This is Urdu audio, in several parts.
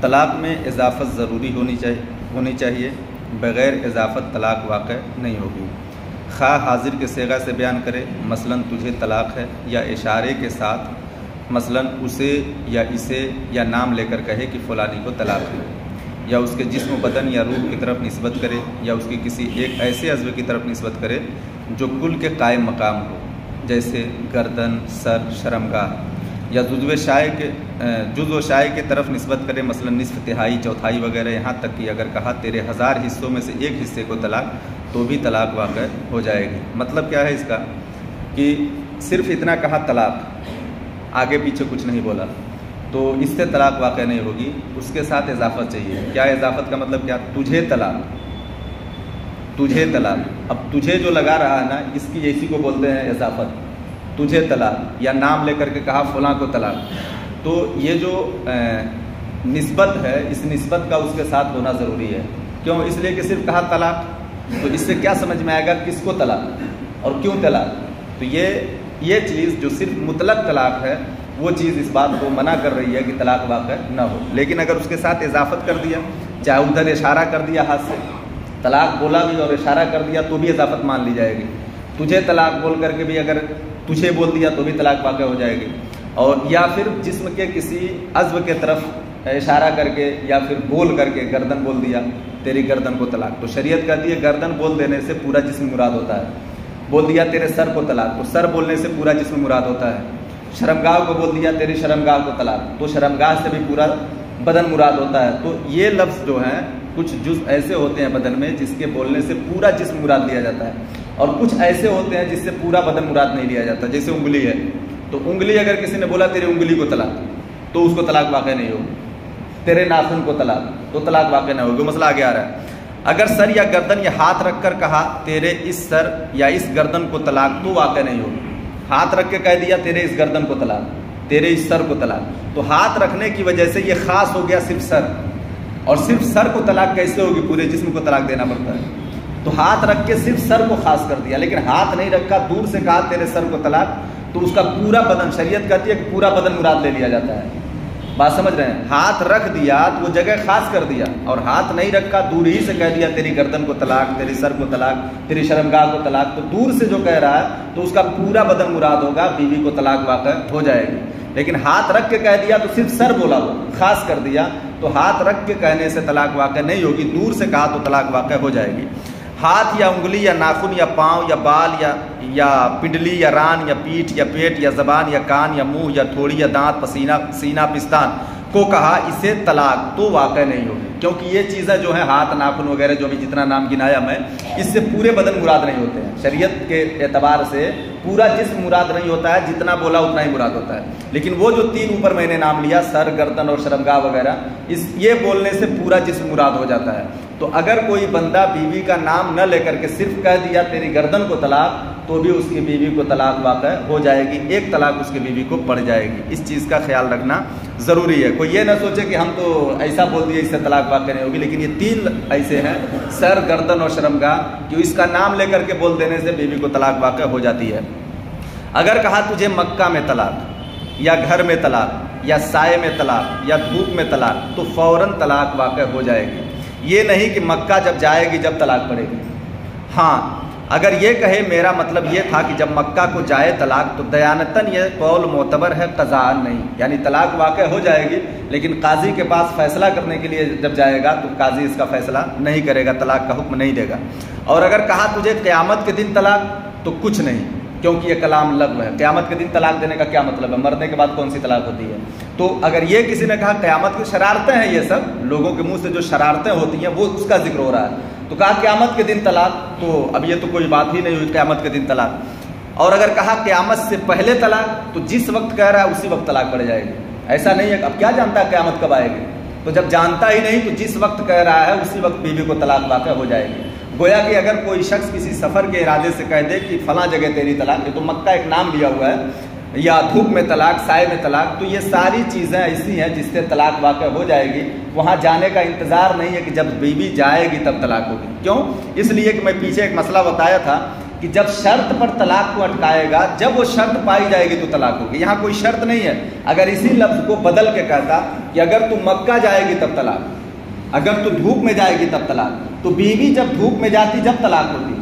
طلاق میں اضافت ضروری ہونی چاہیے، بغیر اضافت طلاق واقع نہیں ہوگی۔ خواہ حاضر کے صیغہ سے بیان کرے، مثلاً تجھے طلاق ہے، یا اشارے کے ساتھ مثلاً اسے یا اسے یا نام لے کر کہے کہ فلانی کو طلاق ہے، یا اس کے جسم و بدن یا روح کی طرف نسبت کرے، یا اس کی کسی ایک ایسے عضو کی طرف نسبت کرے جو کل کے قائم مقام ہو، جیسے گردن، سر، شرمگاہ، یا جزو شائع کی طرف نسبت کرے، مثلا نصف، تہائی، چوتھائی وغیرہ، یہاں تک کہ اگر کہا تیرے 1000 حصوں میں سے ایک حصے کو طلاق، تو بھی طلاق واقع ہو جائے گی۔ مطلب کیا ہے اس کا کہ صرف اتنا کہا طلاق، آگے پیچھے کچھ نہیں بولا، تو اس سے طلاق واقع نہیں ہوگی، اس کے ساتھ اضافت چاہیے۔ کیا اضافت کا مطلب کیا؟ تجھے طلاق، تجھے طلاق۔ اب تجھے جو لگا رہا ہے نا، اس کی اسی کو بولتے ہیں اضافت، تجھے طلاق، یا نام لے کر کے کہا فلاں کو طلاق، تو یہ جو نسبت ہے، اس نسبت کا اس کے ساتھ ہونا ضروری ہے۔ کیوں؟ اس لیے کہ صرف کہا طلاق، تو اس سے کیا سمجھ میں آئے گا کس کو طلاق اور کیوں طلاق؟ تو یہ چیز جو صرف مطلق طلاق ہے، وہ چیز اس بات کو منع کر رہی ہے کہ طلاق واقع نہ ہو۔ لیکن اگر اس کے ساتھ اضافت کر دیا، چاہے ادھر اشارہ کر دیا ہاتھ سے، طلاق بولا بھی اور اشارہ کر دیا، تو بھی اضافت مان لی جائے گی۔ تجھے طلاق بول کر کے بھی اگر تجھے بول دیا تو بھی طلاق واقع ہو جائے گی، اور یا پھر جسم کے کسی عضو کے طرف اشارہ کر کے یا پھر بول کر کے گردن بول دیا، تیری گردن کو طلاق، تو شریعت کہتی ہے گردن بول دینے سے پورا جسم مراد ہوتا ہے۔ بول دیا تیرے سر کو طلاق، تو سر بولنے سے پورا جسم مراد ہوتا ہے۔ شرمگاہ کو بول دیا تیری شرمگاہ کو طلاق، تو شرمگاہ سے بھی پورا بدن مراد ہوتا ہے۔ تو یہ لفظ جو ہیں، کچھ جز ایسے ہوتے ہیں بدن میں جس کے بولنے سے پورا جسم مراد لیا جاتا ہے، اور کچھ ایسے ہوتے ہیں جس سے پورا بدن مراد نہیں لیا جاتا، جیسے انگلی ہے، تو انگلی اگر کسی نے بولا تیری انگلی کو طلاق، تو اس کو طلاق واقع نہیں ہوگی۔ تیرے ناخن کو طلاق، تو طلاق واقع نہیں ہوگی۔ مسئلہ آگے آ رہا ہے۔ اگر سر یا گردن یا ہاتھ رکھ کر کہا تیرے اس سر یا اس گردن کو طلاق، تو واقع نہیں ہوگی۔ ہاتھ رکھ کے کہہ دیا تیرے اس گردن کو طلاق، تیرے اس سر کو طلاق، تو ہاتھ رکھنے کی وجہ سے یہ خاص ہو گیا صرف سر، اور صرف سر کو طلاق کیسے ہوگی؟ پورے جسم کو طلاق دینا پڑتا ہے۔ تو ہاتھ رکھ کے صرف سر کو خاص کر دیا، لیکن ہاتھ نہیں رکھا، دور سے کہا تیرے سر کو طلاق، تو اس کا پورا بدن، شریعت کہتی ہے کہ پورا بدن مراد لے لیا جاتا ہے۔ بات سمجھ رہے ہیں؟ ہاتھ رکھ دیا تو وہ جگہ خاص کر دیا، اور ہاتھ نہیں رکھا، دور ہی سے کہہ دیا تیری گردن کو طلاق، تیری سر کو طلاق، تیری شرمگاہ کو طلاق، تو دور سے جو کہہ رہا ہے تو اس کا پورا بدن مراد ہوگا، بیوی کو طلاق واقع ہو جائے گی۔ لیکن ہاتھ رکھ کے کہہ دیا تو صرف سر بولا، وہ خاص کر دیا، تو ہاتھ رکھ کے کہنے سے طلاق واقع نہیں ہوگی، دور سے کہا تو طلاق واقع ہو جائے گی۔ ہاتھ یا انگلی یا ناخن یا پاؤں یا بال یا پنڈلی یا ران یا پیٹھ یا پیٹ یا زبان یا کان یا منہ یا تھوڑی یا دانت، پسینہ، سینہ، پستان کو کہا، اسے طلاق تو واقع نہیں ہوگی، کیونکہ یہ چیزیں جو ہیں ہاتھ، ناخن وغیرہ جو بھی جتنا نام گنایا میں، اس سے پورے بدن مراد نہیں ہوتے ہیں۔ شریعت کے اعتبار سے پورا جسم مراد نہیں ہوتا ہے، جتنا بولا اتنا ہی مراد ہوتا ہے۔ لیکن وہ جو 3 اوپر میں نے نام لیا، سر، گردن اور شرمگاہ وغیرہ، یہ بولنے سے پورا جسم مراد ہو جاتا ہے۔ تو اگر کوئی بندہ بیوی کا نام نہ لے کر کے صرف کہہ دیا تیری گردن کو طلاق، تو بھی اس کی بیوی کو طلاق واقع ہو جائے گی، ایک طلاق اس کی بیوی کو پڑ جائے گی۔ اس چیز کا خیال رکھنا ضروری ہے۔ کوئی یہ نہ سوچے کہ ہم تو ایسا بول دیے اس سے طلاق واقع نہیں ہوگی، لیکن یہ 3 ایسے ہیں، سر، گردن اور شرمگاہ، کہ اس کا نام لے کر کے بول دینے سے بیوی کو طلاق واقع ہو جاتی ہے۔ اگر کہا تجھے مکہ میں طلاق، یا گھر میں طلاق، یا سائے میں طلاق، یا دھوپ میں طلاق، تو فوراً طلاق واقع ہو جائے گی۔ یہ نہیں کہ مکہ جب جائے گی جب طلاق پڑے گی۔ ہاں، اگر یہ کہے میرا مطلب یہ تھا کہ جب مکہ کو جائے طلاق، تو دیانتاً یہ قول معتبر ہے، قضاء نہیں، یعنی طلاق واقع ہو جائے گی، لیکن قاضی کے پاس فیصلہ کرنے کے لیے جب جائے گا تو قاضی اس کا فیصلہ نہیں کرے گا، طلاق کا حکم نہیں دے گا۔ اور اگر کہا تجھے قیامت کے دن طلاق، تو کچھ نہیں، کیونکہ یہ کلام لغو ہے۔ قیامت کے دن طلاق دینے کا کیا مطلب ہے؟ مرنے کے بعد کون سی طلاق ہوتی ہے؟ تو اگر یہ کسی نے کہا قیامت کی شرارتیں ہیں، یہ سب لوگوں کے منہ سے جو شرارتیں ہوتی ہیں وہ اس کا ذکر ہو رہا ہے، تو کہا قیامت کے دن طلاق، تو اب یہ تو کوئی بات ہی نہیں ہوئی قیامت کے دن طلاق۔ اور اگر کہا قیامت سے پہلے طلاق، تو جس وقت کہہ رہا ہے اسی وقت طلاق پڑ جائے گی۔ ایسا نہیں ہے اب کیا جانتا ہے قیامت کب آئے گی، تو جب جانتا ہی نہیں تو جس وقت کہہ رہا ہے اسی وقت بیوی کو طلاق واقع ہو جائے گی۔ گویا کہ اگر کوئی شخص کسی سفر کے ارادے سے کہہ دے کہ فلاں جگہ تیری طلاق، یہ تو مکہ ایک نام لیا ہوا ہے، یا دھوپ میں طلاق، سائے میں طلاق، تو یہ ساری چیزیں ایسی ہیں جس سے طلاق واقع ہو جائے گی۔ وہاں جانے کا انتظار نہیں ہے کہ جب بیوی جائے گی تب طلاق ہوگی۔ کیوں؟ اس لیے کہ میں پیچھے ایک مسئلہ بتایا تھا کہ جب شرط پر طلاق کو اٹکائے گا، جب وہ شرط پائی جائے گی تو طلاق ہوگی۔ یہاں کوئی شرط نہیں ہے۔ اگر اسی لفظ کو بدل کے کہتا کہ اگر تو مکہ جائے گی تب طلاق، اگر تو دھوپ میں جائے گی تب طلاق، تو بیوی جب دھوپ میں جاتی جب طلاق ہوتی،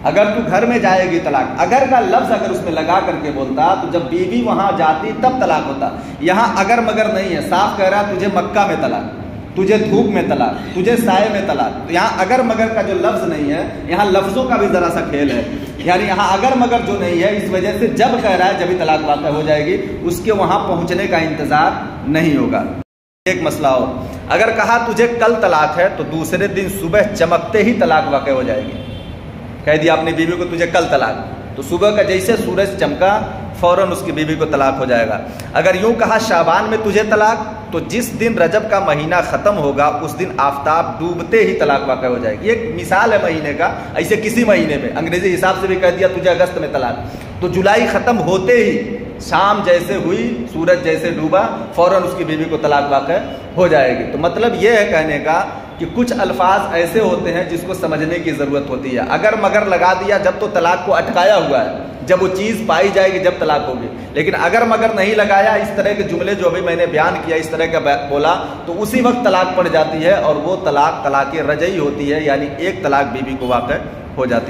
اگر تو گھر میں جائے گی طلاق، اگر کا لفظ اگر اس میں لگا کر کے بولتا تو جب بیوی وہاں جاتی تب طلاق ہوتا۔ یہاں اگر مگر نہیں ہے، صاف کہہ رہا تجھے مکہ میں طلاق، تجھے دھوپ میں طلاق، تجھے سائے میں طلاق۔ تو یہاں اگر مگر کا جو لفظ نہیں ہے، یہاں لفظوں کا بھی ذرا سا کھیل ہے، یعنی یہاں اگر مگر جو نہیں ہے، اس وجہ سے جب کہہ رہا ہے جب ہی طلاق واقع ہو جائے گی، اس کے وہاں پہنچنے کا انتظار نہیں ہوگا۔ ایک مسئلہ اور، اگر کہا تجھے کل طلاق ہے تو دوسرے دن صبح چمکتے ہی طلاق واقع ہو جائے گی۔ کہہ دیا اپنی بیوی کو تجھے کل طلاق، تو صبح کا جیسے سورج چمکا فوراً اس کی بیوی کو طلاق ہو جائے گا۔ اگر یوں کہا شعبان میں تجھے طلاق، تو جس دن رجب کا مہینہ ختم ہوگا اس دن آفتاب ڈوبتے ہی طلاق واقع ہو جائے گی۔ ایک مثال ہے مہینے کا، ایسے کسی مہینے میں انگریزی حساب سے بھی کہہ دیا تجھے اگست میں طلاق، تو جولائی ختم ہوتے ہی شام جیسے ہوئی، سورج جیسے ڈوبا، فوراً اس کی بیوی کو طلاق واقع ہو جائے گی۔ تو مطلب یہ ہے کہنے کا کہ کچھ الفاظ ایسے ہوتے ہیں جس کو سمجھنے کی ضرورت ہوتی ہے۔ اگر مگر لگا دیا جب تو طلاق کو اٹکایا ہوا ہے، جب وہ چیز پائی جائے گی جب طلاق ہوگی، لیکن اگر مگر نہیں لگایا، اس طرح کے جملے جو ابھی میں نے بیان کیا اس طرح کا بولا، تو اسی وقت طلاق پڑ جاتی ہے، اور وہ طلاق طلاق رجعی ہوتی ہے، یعنی ایک طلاق بیوی کو واقع ہو جاتی ہے۔